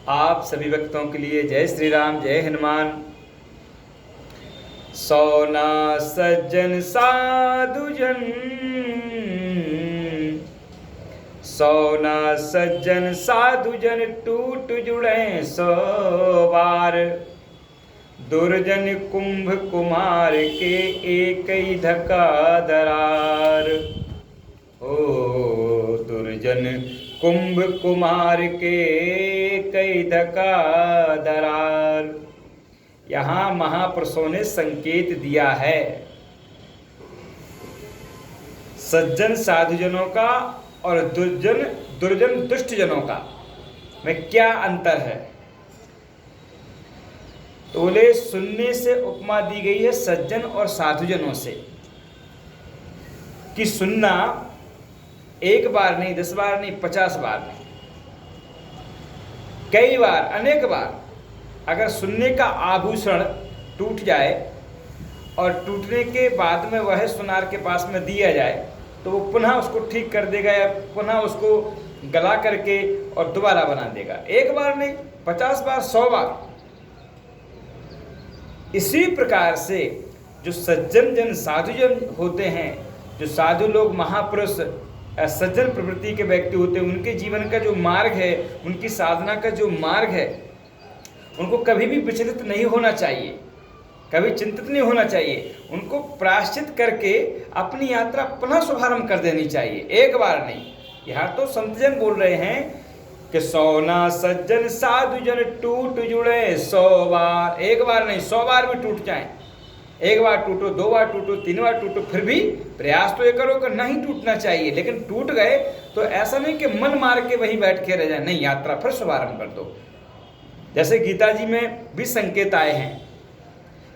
आप सभी भक्तों के लिए जय श्री राम, जय हनुमान। सौना सज्जन साधुजन, सौना सज्जन साधुजन टूट जुड़े सो बार। दुर्जन कुंभ कुमार के एक ही धक्का दरार। ओ दुर्जन कुंभ कुमार के कई धक्का दरार। यहाँ महापुरुषों ने संकेत दिया है सज्जन साधुजनों का और दुर्जन दुष्टजनों का में क्या अंतर है। तो बोले सुनने से उपमा दी गई है सज्जन और साधुजनों से कि सुनना एक बार नहीं, 10 बार नहीं, 50 बार नहीं, कई बार, अनेक बार। अगर सुनने का आभूषण टूट जाए और टूटने के बाद में वह सुनार के पास में दिया जाए तो वो पुनः उसको ठीक कर देगा या पुनः उसको गला करके और दोबारा बना देगा। एक बार नहीं, 50 बार, 100 बार। इसी प्रकार से जो सज्जन जन साधुजन होते हैं, जो साधु लोग, महापुरुष, सज्जन प्रवृत्ति के व्यक्ति होते हैं, उनके जीवन का जो मार्ग है, उनकी साधना का जो मार्ग है, उनको कभी भी विचलित नहीं होना चाहिए, कभी चिंतित नहीं होना चाहिए। उनको प्रायश्चित करके अपनी यात्रा पुनः शुभारंभ कर देनी चाहिए, एक बार नहीं। यहाँ तो संतजन बोल रहे हैं कि सौना सज्जन साधुजन टूट जुड़े 100 बार। एक बार नहीं, 100 बार भी टूट जाएं। एक बार टूटो, 2 बार टूटो, 3 बार टूटो, फिर भी प्रयास तो ये करो कि नहीं टूटना चाहिए। लेकिन टूट गए तो ऐसा नहीं कि मन मार के वहीं बैठ के रह जाए, नहीं, यात्रा फिर शुभारंभ कर दो। जैसे गीता जी में भी संकेत आए हैं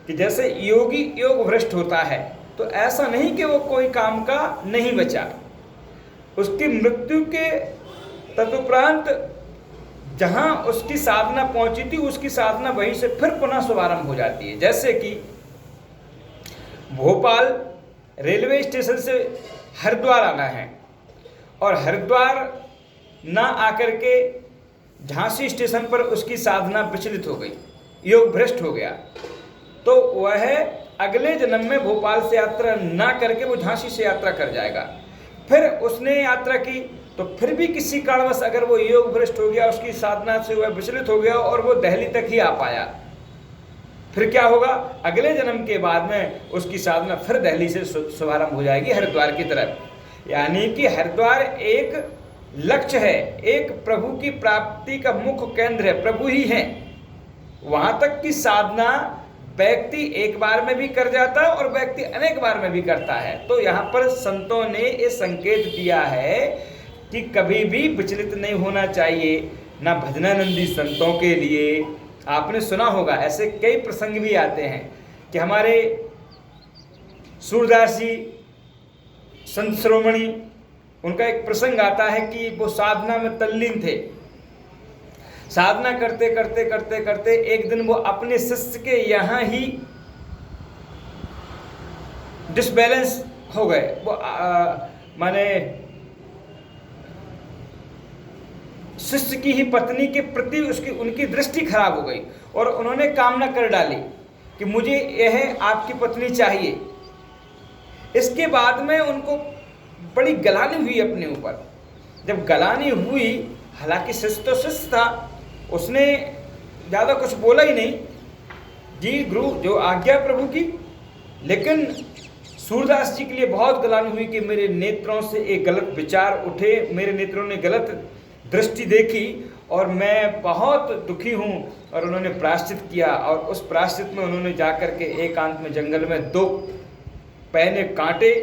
कि जैसे योगी योग भ्रष्ट होता है तो ऐसा नहीं कि वो कोई काम का नहीं बचा, उसकी मृत्यु के तदुपरांत जहां उसकी साधना पहुंची थी, उसकी साधना वहीं से फिर पुनः शुभारंभ हो जाती है। जैसे कि भोपाल रेलवे स्टेशन से हरिद्वार आना है और हरिद्वार ना आकर के झांसी स्टेशन पर उसकी साधना विचलित हो गई, योग भ्रष्ट हो गया, तो वह अगले जन्म में भोपाल से यात्रा ना करके वो झांसी से यात्रा कर जाएगा। फिर उसने यात्रा की तो फिर भी किसी कारणवश अगर वो योग भ्रष्ट हो गया, उसकी साधना से वह विचलित हो गया और वो दिल्ली तक ही आ पाया, फिर क्या होगा? अगले जन्म के बाद में उसकी साधना फिर दिल्ली से शुभारंभ हो जाएगी हरिद्वार की तरफ। यानी कि हरिद्वार एक लक्ष्य है, एक प्रभु की प्राप्ति का मुख्य केंद्र है, प्रभु ही है। वहां तक की साधना व्यक्ति एक बार में भी कर जाता है और व्यक्ति अनेक बार में भी करता है। तो यहाँ पर संतों ने ये संकेत दिया है कि कभी भी विचलित नहीं होना चाहिए, ना भजनानंदी संतों के लिए। आपने सुना होगा, ऐसे कई प्रसंग भी आते हैं कि हमारे सूरदास जी संत शिरोमणि, उनका एक प्रसंग आता है कि वो साधना में तल्लीन थे। साधना करते करते करते करते एक दिन वो अपने शिष्य के यहाँ ही डिसबैलेंस हो गए। वो माने शिष्य की ही पत्नी के प्रति उनकी दृष्टि खराब हो गई और उन्होंने कामना कर डाली कि मुझे यह आपकी पत्नी चाहिए। इसके बाद में उनको बड़ी गलानी हुई अपने ऊपर। जब गलानी हुई, हालांकि शिष्य तो शिष्य था, उसने ज़्यादा कुछ बोला ही नहीं, जी गुरु जो आज्ञा प्रभु की। लेकिन सूरदास जी के लिए बहुत गलानी हुई कि मेरे नेत्रों से एक गलत विचार उठे, मेरे नेत्रों ने गलत दृष्टि देखी और मैं बहुत दुखी हूँ। और उन्होंने प्रायश्चित किया और उस प्रायश्चित में उन्होंने जाकर के एकांत में जंगल में 2 पैने कांटे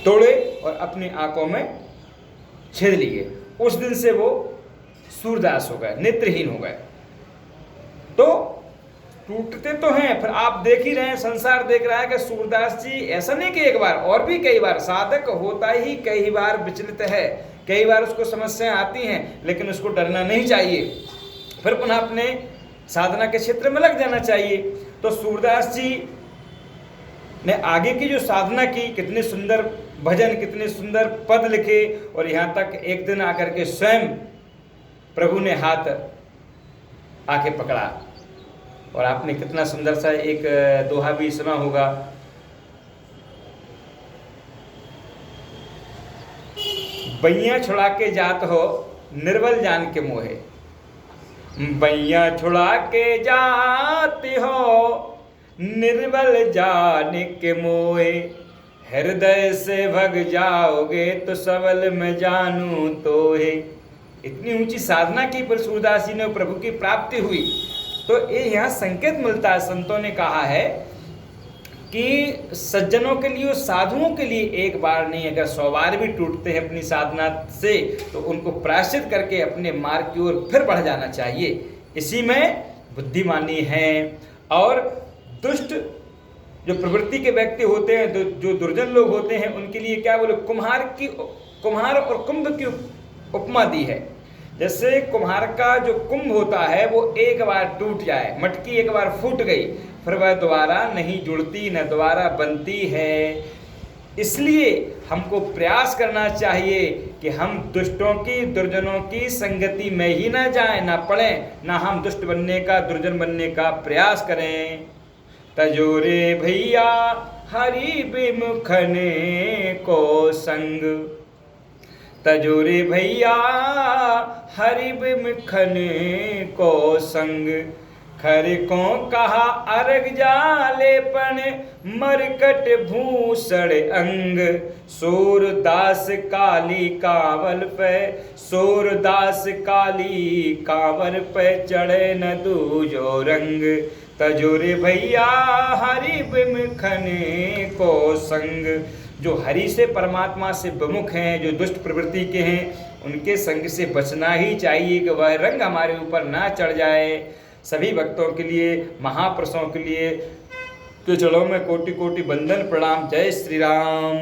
तोड़े और अपनी आंखों में छेद लिए। उस दिन से वो सूरदास हो गए, नेत्रहीन हो गए। तो टूटते तो हैं, फिर आप देख ही रहे हैं, संसार देख रहा है कि सूरदास जी ऐसा नहीं कि एक बार, और भी कई बार, साधक होता ही कई बार विचलित है, कई बार उसको समस्याएं आती हैं, लेकिन उसको डरना नहीं चाहिए, फिर पुनः अपने साधना के क्षेत्र में लग जाना चाहिए। तो सूरदास जी ने आगे की जो साधना की, कितने सुंदर भजन, कितने सुंदर पद लिखे और यहाँ तक एक दिन आकर के स्वयं प्रभु ने हाथ आके पकड़ा। और आपने कितना सुंदर सा एक दोहा भी सुना होगा, बैया छुड़ा के जात हो निर्बल जान के मोहे। बैया छुड़ा के जाते हो निर्बल जान के मोहे, हृदय से भग जाओगे तो सबल में जानू तो है। इतनी ऊंची साधना की पर सूरदास जी ने प्रभु की प्राप्ति हुई। तो ये यहाँ संकेत मिलता है, संतों ने कहा है कि सज्जनों के लिए, साधुओं के लिए एक बार नहीं, अगर 100 बार भी टूटते हैं अपनी साधना से तो उनको प्रायश्चित करके अपने मार्ग की ओर फिर बढ़ जाना चाहिए। इसी में बुद्धिमानी है। और दुष्ट जो प्रवृत्ति के व्यक्ति होते हैं, जो दुर्जन लोग होते हैं, उनके लिए क्या बोले, कुम्हार और कुंभ की उपमा दी है। जैसे कुम्हार का जो कुंभ होता है वो एक बार टूट जाए, मटकी एक बार फूट गई, फिर वह दोबारा नहीं जुड़ती, न दोबारा बनती है। इसलिए हमको प्रयास करना चाहिए कि हम दुष्टों की, दुर्जनों की संगति में ही ना जाएं, ना पड़ें, ना हम दुष्ट बनने का, दुर्जन बनने का प्रयास करें। तजोरे भैया हरि विमुखने को संग, तजोरे भैया हरि विमुखने को संग, खर को कहा अर्घ जालेपन मरकट भूषण अंग, सूरदास काली कावल पे, सूरदास काली कावल पे चढ़े न दूजो रंग, तजोरे भैया हरि विमुखने को संग। जो हरि से, परमात्मा से विमुख हैं, जो दुष्ट प्रवृत्ति के हैं, उनके संग से बचना ही चाहिए कि वह रंग हमारे ऊपर ना चढ़ जाए। सभी भक्तों के लिए, महापुरुषों के लिए के चरणों में कोटि कोटि वंदन प्रणाम। जय श्री राम।